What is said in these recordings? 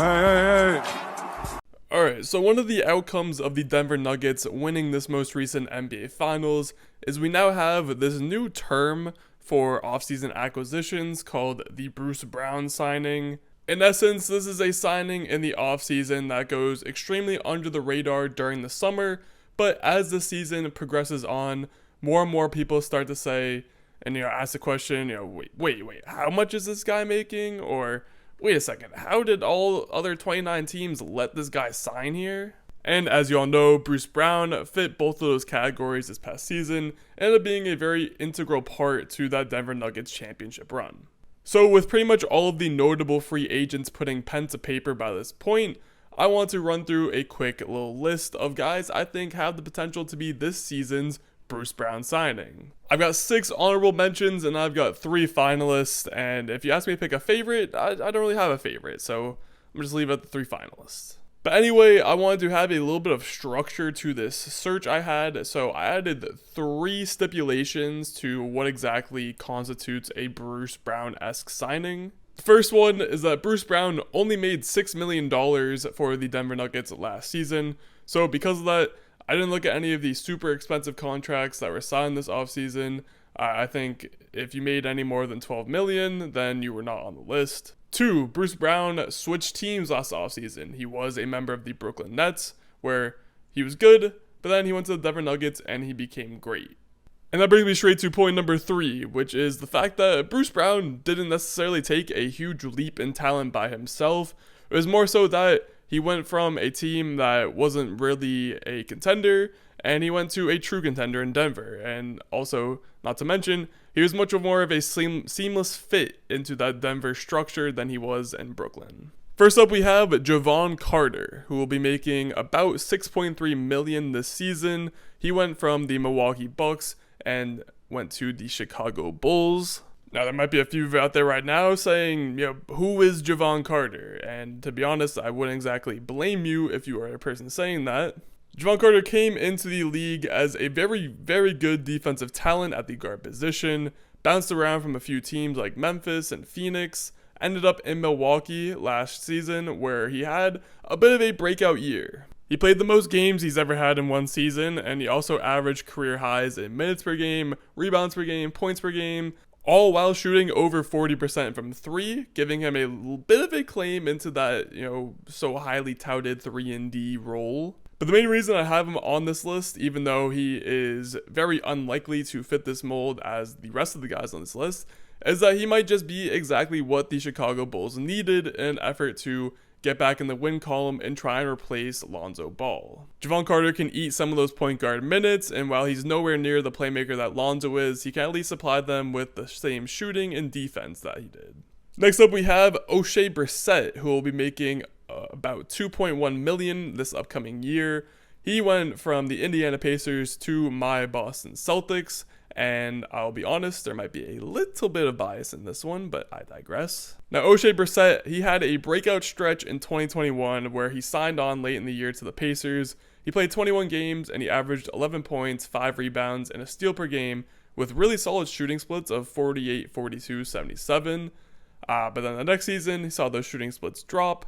Hey. Alright, so one of the outcomes of the Denver Nuggets winning this most recent NBA Finals is we now have this new term for offseason acquisitions called the Bruce Brown signing. In essence, this is a signing in the offseason that goes extremely under the radar during the summer, but as the season progresses on, more and more people start to say, and ask the question, wait, how much is this guy making? Or wait a second, how did all other 29 teams let this guy sign here? And as you all know, Bruce Brown fit both of those categories this past season, and ended up being a very integral part to that Denver Nuggets championship run. So with pretty much all of the notable free agents putting pen to paper by this point, I want to run through a quick little list of guys I think have the potential to be this season's Bruce Brown signing. I've got 6 honorable mentions and I've got 3 finalists, and if you ask me to pick a favorite, I don't really have a favorite, so I'm just leave it at the 3 finalists. But anyway, I wanted to have a little bit of structure to this search I had, so I added 3 stipulations to what exactly constitutes a Bruce Brown-esque signing. The first one is that Bruce Brown only made $6 million for the Denver Nuggets last season, so because of that, I didn't look at any of the super expensive contracts that were signed this offseason. I think if you made any more than $12 million, then you were not on the list. 2, Bruce Brown switched teams last offseason. He was a member of the Brooklyn Nets, where he was good, but then he went to the Denver Nuggets and he became great. And that brings me straight to point number 3, which is the fact that Bruce Brown didn't necessarily take a huge leap in talent by himself. It was more so that he went from a team that wasn't really a contender, and he went to a true contender in Denver. And also, not to mention, he was much more of a seamless fit into that Denver structure than he was in Brooklyn. First up, we have Jevon Carter, who will be making about $6.3 million this season. He went from the Milwaukee Bucks and went to the Chicago Bulls. Now, there might be a few out there right now saying, who is Jevon Carter? And to be honest, I wouldn't exactly blame you if you are a person saying that. Jevon Carter came into the league as a very, very good defensive talent at the guard position, bounced around from a few teams like Memphis and Phoenix, ended up in Milwaukee last season where he had a bit of a breakout year. He played the most games he's ever had in one season, and he also averaged career highs in minutes per game, rebounds per game, points per game, all while shooting over 40% from 3, giving him a bit of a claim into that, so highly touted 3-and-D role. But the main reason I have him on this list, even though he is very unlikely to fit this mold as the rest of the guys on this list, is that he might just be exactly what the Chicago Bulls needed in an effort to get back in the win column and try and replace Lonzo Ball. Jevon Carter can eat some of those point guard minutes, and while he's nowhere near the playmaker that Lonzo is, he can at least supply them with the same shooting and defense that he did. Next up, we have O'Shea Brissett, who will be making about $2.1 million this upcoming year. He went from the Indiana Pacers to my Boston Celtics, and I'll be honest, there might be a little bit of bias in this one, but I digress. Now, O'Shea Brissett, he had a breakout stretch in 2021 where he signed on late in the year to the Pacers. He played 21 games and he averaged 11 points, 5 rebounds, and a steal per game with really solid shooting splits of 48, 42, 77. But then the next season, he saw those shooting splits drop.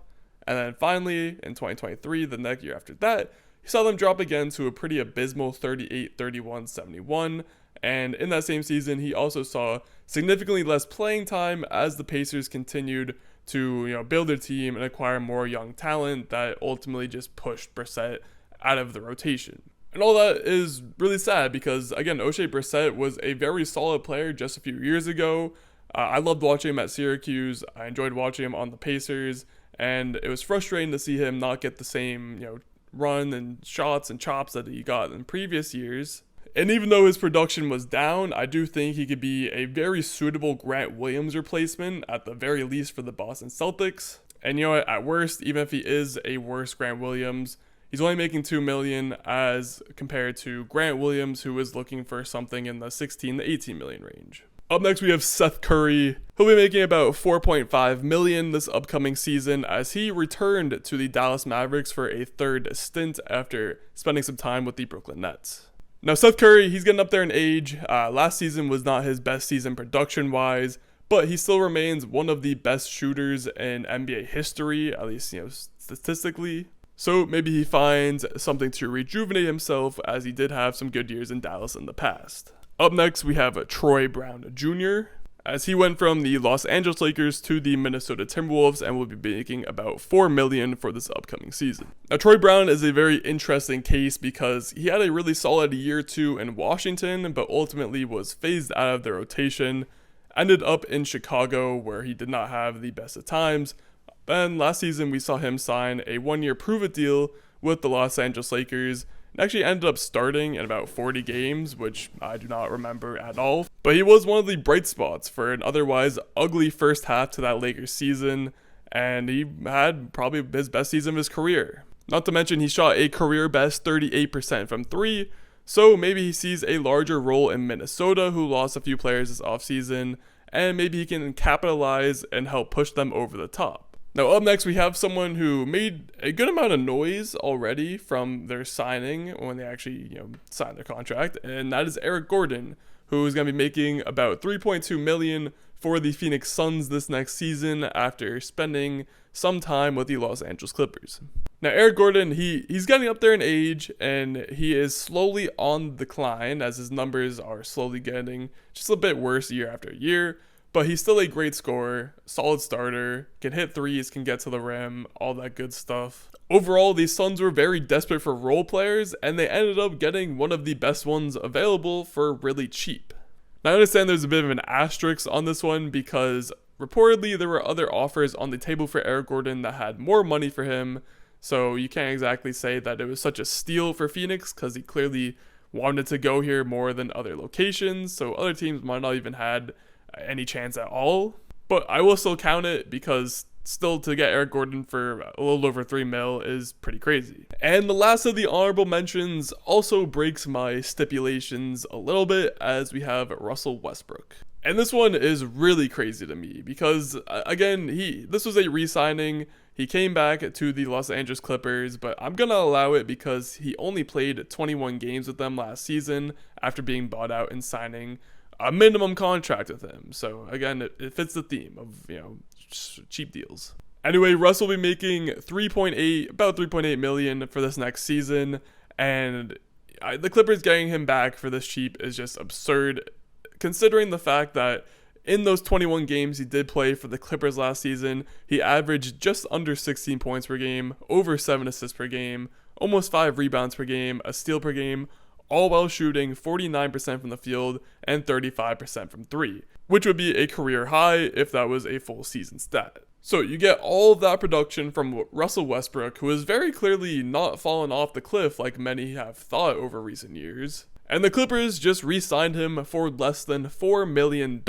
And then finally, in 2023, the next year after that, he saw them drop again to a pretty abysmal 38, 31, 71. And in that same season, he also saw significantly less playing time as the Pacers continued to, build their team and acquire more young talent that ultimately just pushed Brissett out of the rotation. And all that is really sad because, again, O'Shea Brissett was a very solid player just a few years ago. I loved watching him at Syracuse. I enjoyed watching him on the Pacers. And it was frustrating to see him not get the same, run and shots and chops that he got in previous years. And even though his production was down, I do think he could be a very suitable Grant Williams replacement, at the very least for the Boston Celtics. And at worst, even if he is a worse Grant Williams, he's only making $2 million as compared to Grant Williams, who is looking for something in the $16 to $18 million range. Up next, we have Seth Curry. He'll be making about $4.5 million this upcoming season as he returned to the Dallas Mavericks for a third stint after spending some time with the Brooklyn Nets. Now, Seth Curry, he's getting up there in age. Last season was not his best season production-wise, but he still remains one of the best shooters in NBA history, at least, statistically. So maybe he finds something to rejuvenate himself, as he did have some good years in Dallas in the past. Up next, we have Troy Brown Jr., as he went from the Los Angeles Lakers to the Minnesota Timberwolves and will be making about $4 million for this upcoming season. Now, Troy Brown is a very interesting case because he had a really solid year or two in Washington, but ultimately was phased out of the rotation, ended up in Chicago where he did not have the best of times. Then last season we saw him sign a 1-year prove-it deal with the Los Angeles Lakers, and actually ended up starting in about 40 games, which I do not remember at all. But he was one of the bright spots for an otherwise ugly first half to that Lakers season, and he had probably his best season of his career. Not to mention he shot a career best 38% from 3, so maybe he sees a larger role in Minnesota, who lost a few players this offseason, and maybe he can capitalize and help push them over the top. Now up next we have someone who made a good amount of noise already from their signing when they actually signed their contract, and that is Eric Gordon, who is going to be making about $3.2 million for the Phoenix Suns this next season after spending some time with the Los Angeles Clippers. Now Eric Gordon, he's getting up there in age, and he is slowly on the decline as his numbers are slowly getting just a bit worse year after year. But he's still a great scorer, solid starter, can hit threes, can get to the rim, all that good stuff. Overall, these Suns were very desperate for role players, and they ended up getting one of the best ones available for really cheap. Now I understand there's a bit of an asterisk on this one because reportedly there were other offers on the table for Eric Gordon that had more money for him, so you can't exactly say that it was such a steal for Phoenix because he clearly wanted to go here more than other locations, so other teams might not even had any chance at all. But I will still count it because still to get Eric Gordon for a little over $3 million is pretty crazy. And the last of the honorable mentions also breaks my stipulations a little bit, as we have Russell Westbrook. And this one is really crazy to me because again, this was a re-signing. He came back to the Los Angeles Clippers, but I'm gonna allow it because he only played 21 games with them last season after being bought out and signing a minimum contract with him. So again, it fits the theme of cheap deals. Anyway, Russ will be making about 3.8 million for this next season, and the Clippers getting him back for this cheap is just absurd, considering the fact that in those 21 games he did play for the Clippers last season, he averaged just under 16 points per game, over 7 assists per game, almost 5 rebounds per game, a steal per game, all while shooting 49% from the field and 35% from 3, which would be a career high if that was a full season stat. So you get all of that production from Russell Westbrook, who is very clearly not fallen off the cliff like many have thought over recent years. And the Clippers just re-signed him for less than $4 million,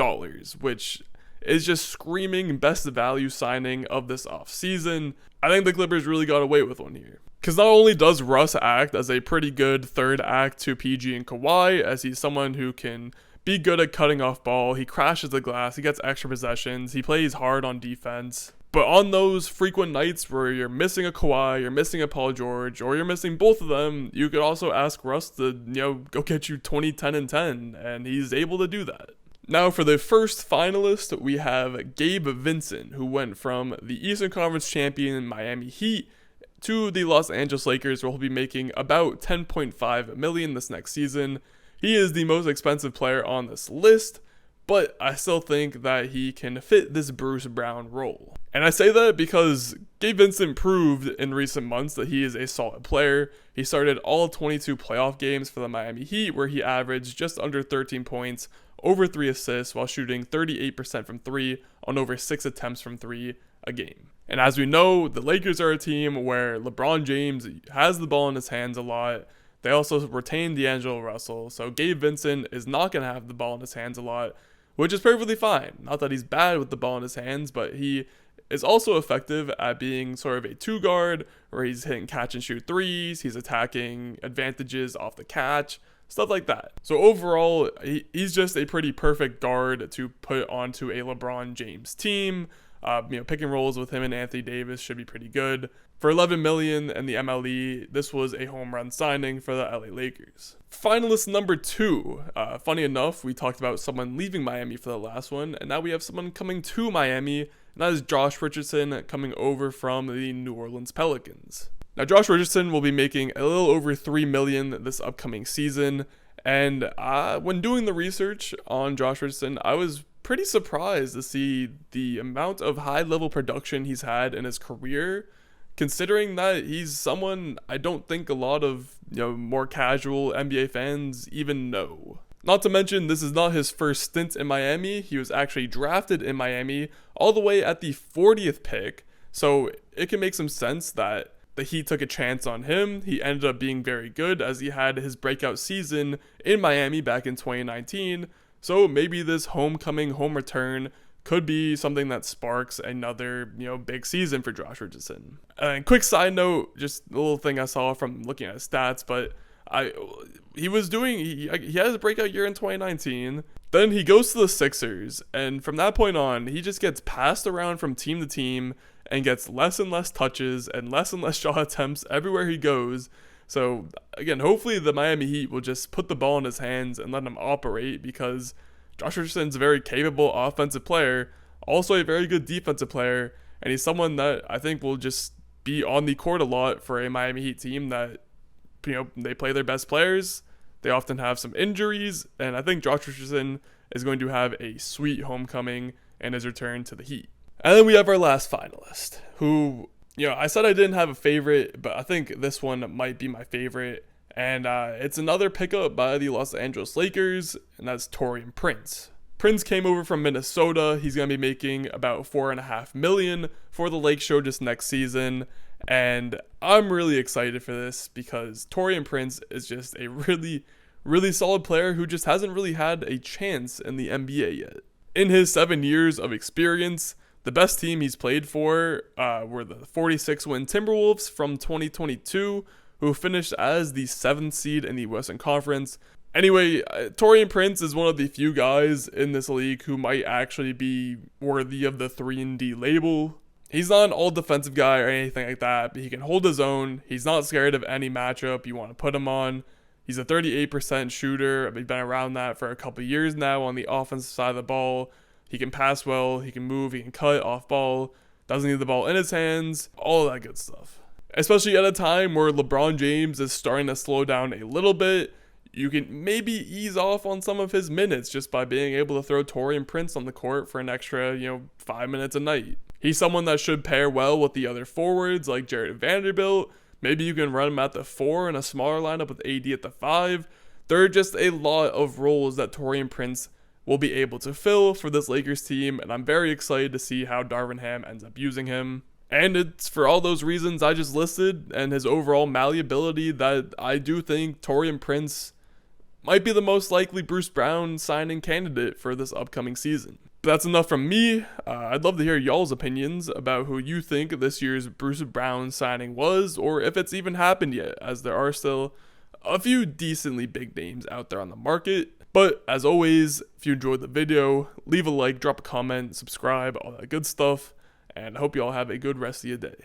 which is just screaming best value signing of this offseason. I think the Clippers really got away with one here. Because not only does Russ act as a pretty good third act to PG and Kawhi, as he's someone who can be good at cutting off ball, he crashes the glass, he gets extra possessions, he plays hard on defense. But on those frequent nights where you're missing a Kawhi, you're missing a Paul George, or you're missing both of them, you could also ask Russ to, go get you 20, 10, and 10, and he's able to do that. Now for the first finalist, we have Gabe Vincent, who went from the Eastern Conference champion Miami Heat to the Los Angeles Lakers, where he'll be making about $10.5 million this next season. He is the most expensive player on this list, but I still think that he can fit this Bruce Brown role. And I say that because Gabe Vincent proved in recent months that he is a solid player. He started all 22 playoff games for the Miami Heat, where he averaged just under 13 points, over 3 assists, while shooting 38% from 3 on over 6 attempts from 3 a game. And as we know, the Lakers are a team where LeBron James has the ball in his hands a lot. They also retain D'Angelo Russell, so Gabe Vincent is not going to have the ball in his hands a lot, which is perfectly fine. Not that he's bad with the ball in his hands, but he is also effective at being sort of a 2-guard, where he's hitting catch and shoot threes, he's attacking advantages off the catch, stuff like that. So overall, he's just a pretty perfect guard to put onto a LeBron James team. Pick and rolls with him and Anthony Davis should be pretty good. For $11 million and the MLE, this was a home run signing for the LA Lakers. Finalist number 2. Funny enough, we talked about someone leaving Miami for the last one, and now we have someone coming to Miami, and that is Josh Richardson coming over from the New Orleans Pelicans. Now, Josh Richardson will be making a little over $3 million this upcoming season, and when doing the research on Josh Richardson, I was pretty surprised to see the amount of high-level production he's had in his career, considering that he's someone I don't think a lot of more casual NBA fans even know. Not to mention, this is not his first stint in Miami. He was actually drafted in Miami all the way at the 40th pick, so it can make some sense that the Heat took a chance on him. He ended up being very good as he had his breakout season in Miami back in 2019, so maybe this home return could be something that sparks another, big season for Josh Richardson. And quick side note, just a little thing I saw from looking at his stats, but he has a breakout year in 2019. Then he goes to the Sixers, and from that point on, he just gets passed around from team to team and gets less and less touches and less shot attempts everywhere he goes. So again, hopefully the Miami Heat will just put the ball in his hands and let him operate, because Josh Richardson's a very capable offensive player, also a very good defensive player, and he's someone that I think will just be on the court a lot for a Miami Heat team that, they play their best players. They often have some injuries, and I think Josh Richardson is going to have a sweet homecoming and his return to the Heat. And then we have our last finalist, who, I said I didn't have a favorite, but I think this one might be my favorite. And it's another pickup by the Los Angeles Lakers, and that's Taurean Prince. Prince came over from Minnesota. He's going to be making about $4.5 million for the Lake Show just next season. And I'm really excited for this because Taurean Prince is just a really, really solid player who just hasn't really had a chance in the NBA yet. In his 7 years of experience, the best team he's played for were the 46-win Timberwolves from 2022, who finished as the 7th seed in the Western Conference. Anyway, Taurean Prince is one of the few guys in this league who might actually be worthy of the 3-and-D label. He's not an all-defensive guy or anything like that, but he can hold his own. He's not scared of any matchup you want to put him on. He's a 38% shooter. He's been around that for a couple years now on the offensive side of the ball. He can pass well, he can move, he can cut off ball, doesn't need the ball in his hands, all that good stuff. Especially at a time where LeBron James is starting to slow down a little bit, you can maybe ease off on some of his minutes just by being able to throw Taurean Prince on the court for an extra, 5 minutes a night. He's someone that should pair well with the other forwards like Jared Vanderbilt. Maybe you can run him at the 4 in a smaller lineup with AD at the 5. There are just a lot of roles that Taurean Prince will be able to fill for this Lakers team, and I'm very excited to see how Darvin Ham ends up using him. And it's for all those reasons I just listed and his overall malleability that I do think Taurean Prince might be the most likely Bruce Brown signing candidate for this upcoming season. But that's enough from me. I'd love to hear y'all's opinions about who you think this year's Bruce Brown signing was, or if it's even happened yet, as there are still a few decently big names out there on the market. But as always, if you enjoyed the video, leave a like, drop a comment, subscribe, all that good stuff, and I hope you all have a good rest of your day.